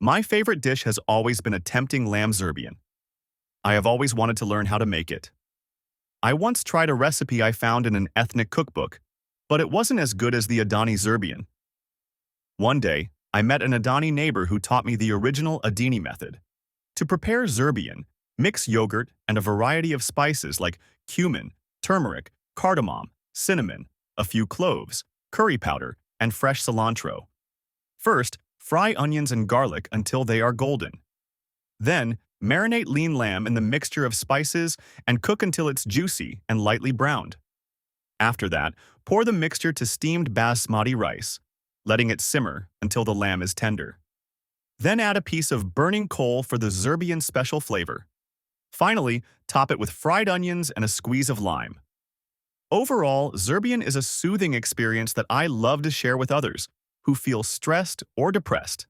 My favorite dish has always been a tempting lamb zerbian. I have always wanted to learn how to make it. I once tried a recipe I found in an ethnic cookbook, but it wasn't as good as the Adani zerbian. One day, I met an Adani neighbor who taught me the original Adini method. To prepare zerbian, mix yogurt and a variety of spices like cumin, turmeric, cardamom, cinnamon, a few cloves, curry powder, and fresh cilantro. First, fry onions and garlic until they are golden. Then, marinate lean lamb in the mixture of spices and cook until it's juicy and lightly browned. After that, pour the mixture to steamed basmati rice, letting it simmer until the lamb is tender. Then add a piece of burning coal for the zerbian special flavor. Finally, top it with fried onions and a squeeze of lime. Overall, zerbian is a soothing experience that I love to share with others who feel stressed or depressed.